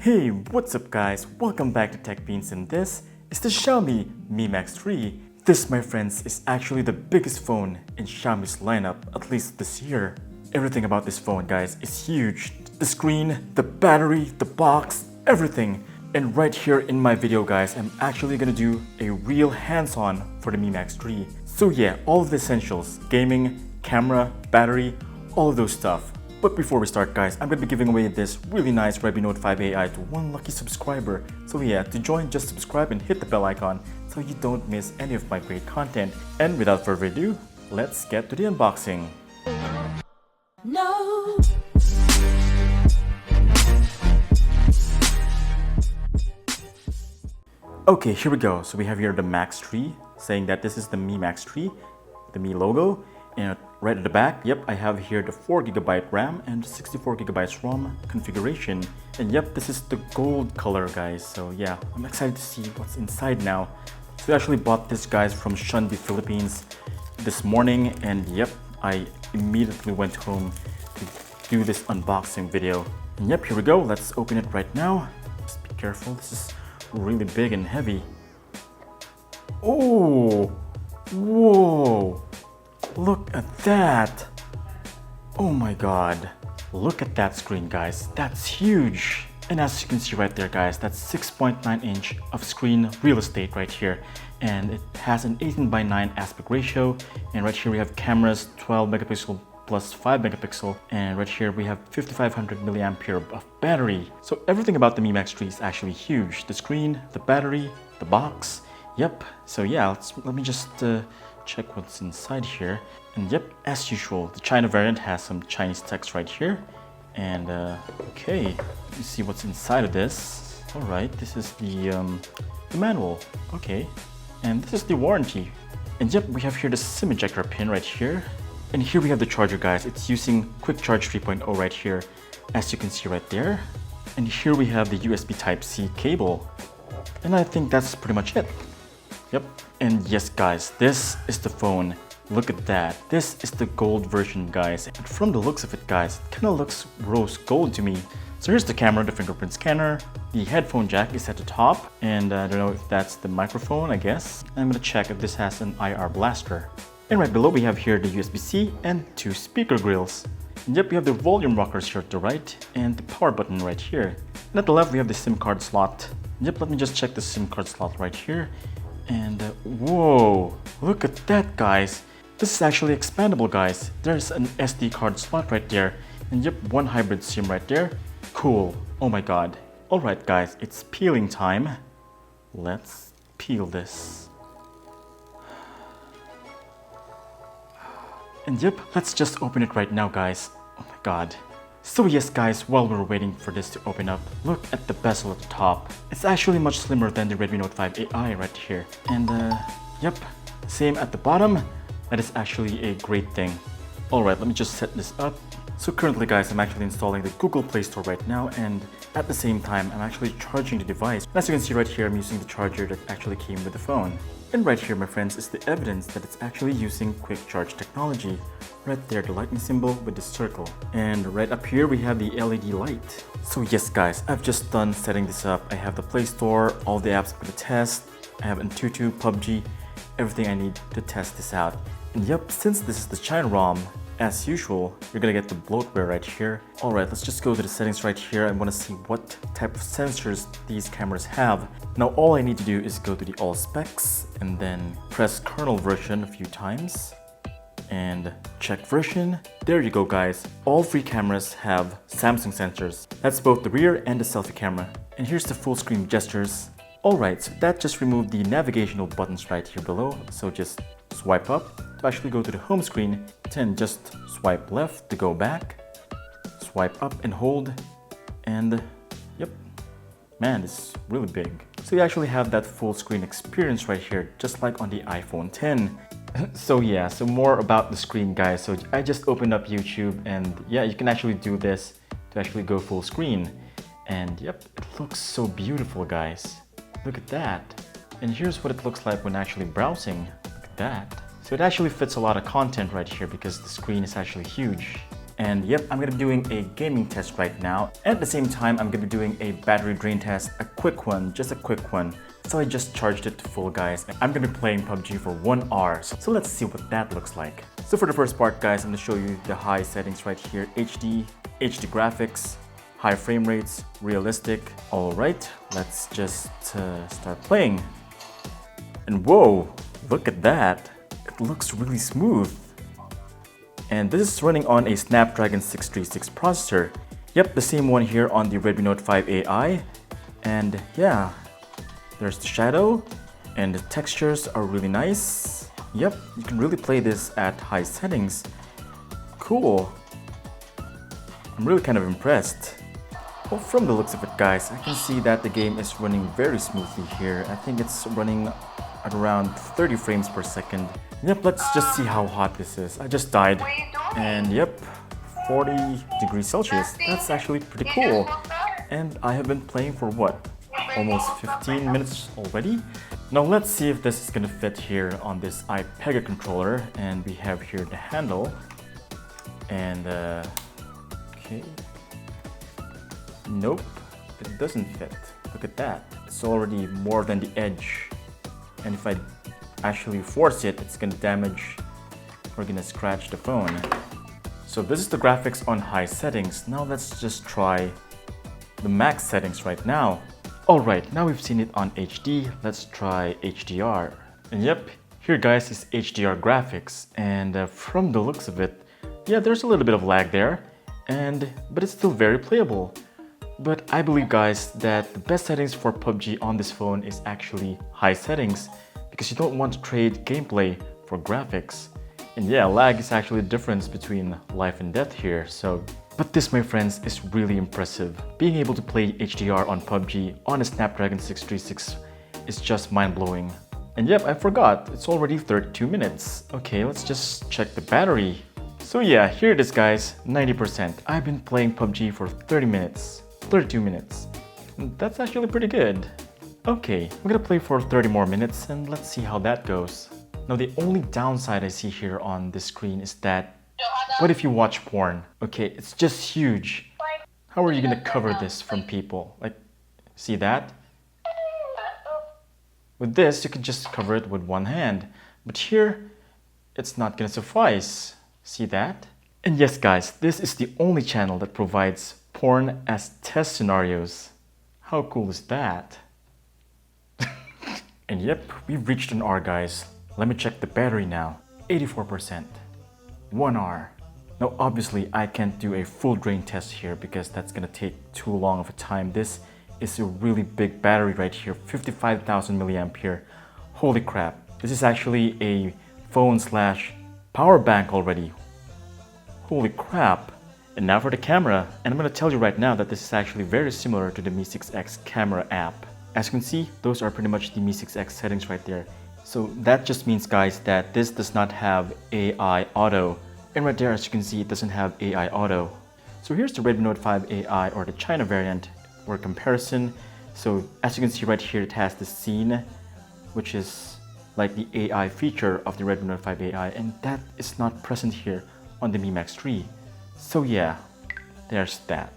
Hey, what's up guys? Welcome back to TechBeans, and this is the Xiaomi Mi Max 3. This, my friends, is actually the biggest phone in Xiaomi's lineup, at least this year. Everything about this phone, guys, is huge. The screen, the battery, the box, everything. And right here in my video, guys, I'm actually gonna do a real hands-on for the Mi Max 3. So yeah, all of the essentials, gaming, camera, battery, all of those stuff. But before we start, guys, I'm going to be giving away this really nice Redmi Note 5 AI to one lucky subscriber. So yeah, to join, just subscribe and hit the bell icon so you don't miss any of my great content. And without further ado, let's get to the unboxing. No. Okay, here we go. So we have here the Max 3, saying that this is the Mi Max 3, the Mi logo. And right at the back, yep, I have here the 4GB RAM and 64GB ROM configuration. And yep, this is the gold color, guys. So yeah, I'm excited to see what's inside now. So I actually bought this, guys, from Shunbi, Philippines this morning. And yep, I immediately went home to do this unboxing video. And yep, here we go. Let's open it right now. Just be careful. This is really big and heavy. Oh, whoa. Look at that! Oh my god. Look at that screen, guys. That's huge! And as you can see right there, guys, that's 6.9 inch of screen real estate right here. And it has an 18:9 aspect ratio. And right here we have cameras, 12 megapixel plus 5 megapixel. And right here we have 5500 milliampere of battery. So everything about the Mi Max 3 is actually huge. The screen, the battery, the box. Yep. So yeah, let me just check what's inside here. And yep, as usual, the China variant has some Chinese text right here. And okay, let me see what's inside of this. All right, this is the manual. Okay, and this is the warranty. And yep, we have here the SIM ejector pin right here. And here we have the charger, guys. It's using Quick Charge 3.0 right here, as you can see right there. And here we have the USB Type-C cable. And I think that's pretty much it. Yep, and yes, guys, this is the phone. Look at that. This is the gold version, guys. And from the looks of it, guys, it kind of looks rose gold to me. So here's the camera, the fingerprint scanner. The headphone jack is at the top. And I don't know if that's the microphone, I guess. I'm gonna check if this has an IR blaster. And right below, we have here the USB-C and two speaker grills. And yep, we have the volume rockers here at the right and the power button right here. And at the left, we have the SIM card slot. And yep, let me just check the SIM card slot right here. And whoa, look at that, guys. This is actually expandable, guys. There's an SD card slot right there. And yep, one hybrid SIM right there. Cool. Oh my god. Alright, guys, it's peeling time. Let's peel this. And yep, let's just open it right now, guys. Oh my god. So yes, guys, while we're waiting for this to open up, look at the bezel at the top. It's actually much slimmer than the Redmi Note 5 AI right here. And yep, same at the bottom. That is actually a great thing. Alright, let me just set this up. So currently, guys, I'm actually installing the Google Play Store right now, and at the same time, I'm actually charging the device. As you can see right here, I'm using the charger that actually came with the phone. And right here, my friends, is the evidence that it's actually using quick charge technology. Right there, the lightning symbol with the circle. And right up here, we have the LED light. So yes, guys, I've just done setting this up. I have the Play Store, all the apps for the test. I have Antutu, PUBG, everything I need to test this out. And yep, since this is the China ROM, as usual, you're gonna get the bloatware right here. Alright, let's just go to the settings right here. I wanna see what type of sensors these cameras have. Now all I need to do is go to the all specs and then press kernel version a few times and check version. There you go, guys. All three cameras have Samsung sensors. That's both the rear and the selfie camera. And here's the full screen gestures. Alright, so that just removed the navigational buttons right here below. So just swipe up to actually go to the home screen, then just swipe left to go back, swipe up and hold, and yep, man, this is really big. So you actually have that full screen experience right here, just like on the iPhone 10. So yeah, so more about the screen, guys. So I just opened up YouTube, and yeah, you can actually do this to actually go full screen. And yep, it looks so beautiful, guys. Look at that. And here's what it looks like when actually browsing. Look at that. So it actually fits a lot of content right here because the screen is actually huge. And yep, I'm gonna be doing a gaming test right now. And at the same time, I'm gonna be doing a battery drain test, a quick one, just a quick one. So I just charged it to full, guys. I'm gonna be playing PUBG for 1 hour. So let's see what that looks like. So for the first part, guys, I'm gonna show you the high settings right here. HD graphics, high frame rates, realistic. All right, let's just start playing. And whoa, look at that. It looks really smooth. And this is running on a Snapdragon 636 processor. Yep, the same one here on the Redmi Note 5 AI. And yeah, there's the shadow and the textures are really nice. Yep, you can really play this at high settings. Cool. I'm really kind of impressed. Well, from the looks of it, guys, I can see that the game is running very smoothly here. I think it's running at around 30 frames per second. Yep, let's just see how hot this is. I just died. And yep, 40 degrees Celsius. That's actually pretty cool. And I have been playing for what? Almost 15 minutes already? Now let's see if this is gonna fit here on this iPega controller. And we have here the handle. And okay. Nope, it doesn't fit. Look at that. It's already more than the edge. And if I actually force it, it's gonna damage or gonna scratch the phone. So this is the graphics on high settings. Now let's just try the max settings right now. Alright, now we've seen it on HD. Let's try HDR. And yep, here guys is HDR graphics. And from the looks of it, yeah, there's a little bit of lag there. But it's still very playable. But I believe, guys, that the best settings for PUBG on this phone is actually high settings because you don't want to trade gameplay for graphics. And yeah, lag is actually the difference between life and death here. But this, my friends, is really impressive. Being able to play HDR on PUBG on a Snapdragon 636 is just mind-blowing. And yep, I forgot, it's already 32 minutes. Okay, let's just check the battery. So yeah, here it is, guys, 90%. I've been playing PUBG for 30 minutes. 32 minutes. That's actually pretty good. Okay, I'm gonna play for 30 more minutes and let's see how that goes. Now the only downside I see here on this screen is that what if you watch porn? Okay, it's just huge. How are you gonna cover this from people? Like, see that? With this, you can just cover it with one hand. But here, it's not gonna suffice. See that? And yes, guys, this is the only channel that provides porn as test scenarios. How cool is that? And yep, we've reached an hour, guys. Let me check the battery now. 84%. 1 hour. Now obviously I can't do a full drain test here because that's gonna take too long of a time. This is a really big battery right here, 55,000 milliampere. Holy crap. This is actually a phone slash power bank already. Holy crap. And now for the camera, and I'm going to tell you right now that this is actually very similar to the Mi 6X camera app. As you can see, those are pretty much the Mi 6X settings right there. So that just means, guys, that this does not have AI auto. And right there, as you can see, it doesn't have AI auto. So here's the Redmi Note 5 AI or the China variant or comparison. So as you can see right here, it has the scene, which is like the AI feature of the Redmi Note 5 AI, and that is not present here on the Mi Max 3. So yeah, there's that.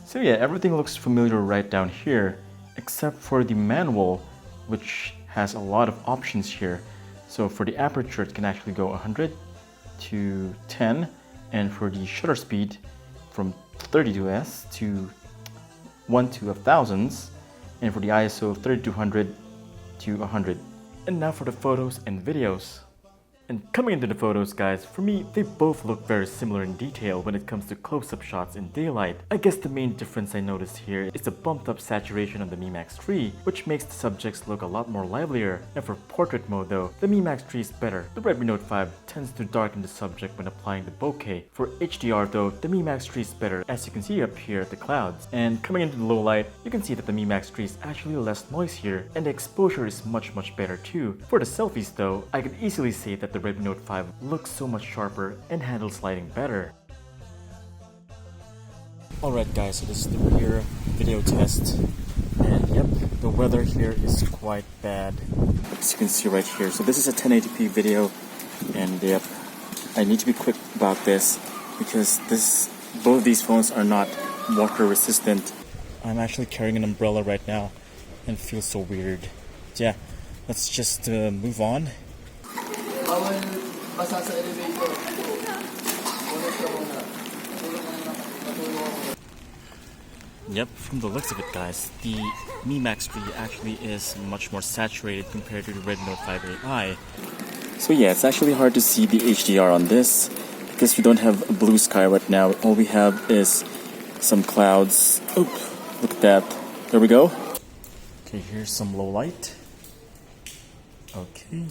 So yeah, everything looks familiar right down here, except for the manual, which has a lot of options here. So for the aperture, it can actually go 100 to 10, and for the shutter speed, from 32s to 1 to 1000s, and for the ISO 3200 to 100. And now for the photos and videos. And coming into the photos, guys, for me, they both look very similar in detail when it comes to close-up shots in daylight. I guess the main difference I noticed here is the bumped up saturation on the Mi Max 3, which makes the subjects look a lot more livelier. And for portrait mode though, the Mi Max 3 is better. The Redmi Note 5 tends to darken the subject when applying the bokeh. For HDR though, the Mi Max 3 is better, as you can see up here at the clouds. And coming into the low light, you can see that the Mi Max 3 is actually less noisier, and the exposure is much better too. For the selfies though, I could easily say that the Redmi Note 5 looks so much sharper and handles lighting better. Alright guys, so this is the rear video test, and yep, the weather here is quite bad, as you can see right here. So this is a 1080p video, and yep, I need to be quick about this because both these phones are not water resistant. I'm actually carrying an umbrella right now and it feels so weird. Yeah, let's just move on. Yep, from the looks of it guys, the Mi Max 3 actually is much more saturated compared to the Redmi Note 5AI. So yeah, it's actually hard to see the HDR on this because we don't have a blue sky right now. All we have is some clouds. Oop, look at that. There we go. Okay, here's some low light. Okay.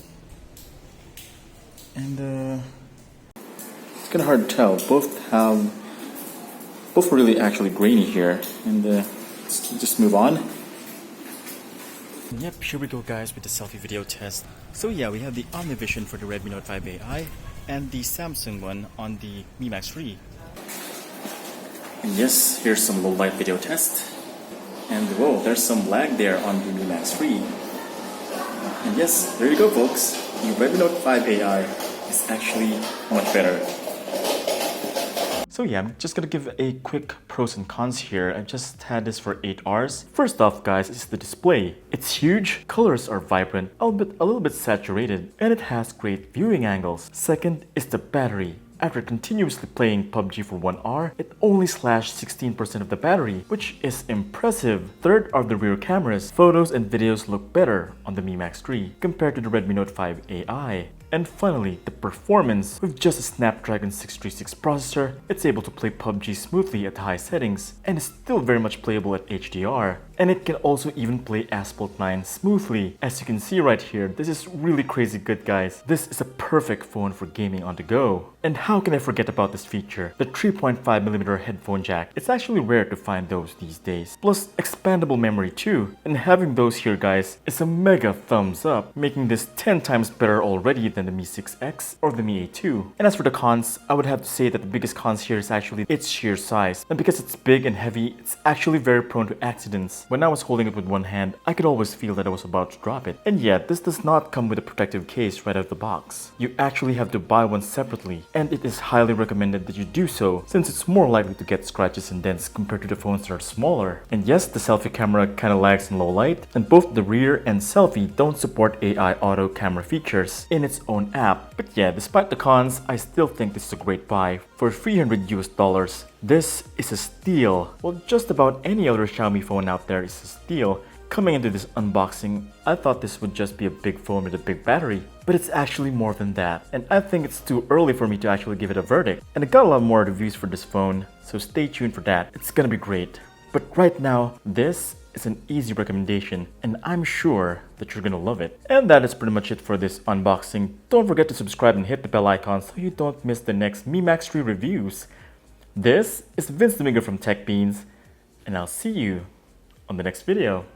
And it's kind of hard to tell. Both really actually grainy here. And let's just move on. Yep, here we go guys with the selfie video test. So yeah, we have the OmniVision for the Redmi Note 5AI and the Samsung one on the Mi Max 3. And yes, here's some low light video test. And whoa, there's some lag there on the Mi Max 3. And yes, there you go folks. The Redmi Note 5AI is actually much better. So yeah, I'm just gonna give a quick pros and cons here. I've just had this for 8 hours. First off guys, is the display. It's huge, colors are vibrant, a little bit saturated, and it has great viewing angles. Second is the battery. After continuously playing PUBG for 1 hour, it only slashed 16% of the battery, which is impressive. Third are the rear cameras. Photos and videos look better on the Mi Max 3 compared to the Redmi Note 5 AI. And finally, the performance. With just a Snapdragon 636 processor, it's able to play PUBG smoothly at high settings and is still very much playable at HDR. And it can also even play Asphalt 9 smoothly. As you can see right here, this is really crazy good guys. This is a perfect phone for gaming on the go. And how can I forget about this feature? The 3.5mm headphone jack. It's actually rare to find those these days. Plus expandable memory too. And having those here guys is a mega thumbs up, making this 10 times better already than the Mi 6X or the Mi A2. And as for the cons, I would have to say that the biggest cons here is actually its sheer size. And because it's big and heavy, it's actually very prone to accidents. When I was holding it with one hand, I could always feel that I was about to drop it. And yet, this does not come with a protective case right out of the box. You actually have to buy one separately, and it is highly recommended that you do so, since it's more likely to get scratches and dents compared to the phones that are smaller. And yes, the selfie camera kinda lags in low light, and both the rear and selfie don't support AI auto camera features in its own app. But yeah, despite the cons, I still think this is a great buy. For $300 US, this is a steal. Well, just about any other Xiaomi phone out there is a steal. Coming into this unboxing, I thought this would just be a big phone with a big battery, but it's actually more than that. And I think it's too early for me to actually give it a verdict. And I got a lot more reviews for this phone, so stay tuned for that. It's gonna be great. But right now, this is an easy recommendation, and I'm sure that you're gonna love it. And that is pretty much it for this unboxing. Don't forget to subscribe and hit the bell icon so you don't miss the next Mi Max 3 reviews. This is Vince Domingo from TechBeans, and I'll see you on the next video.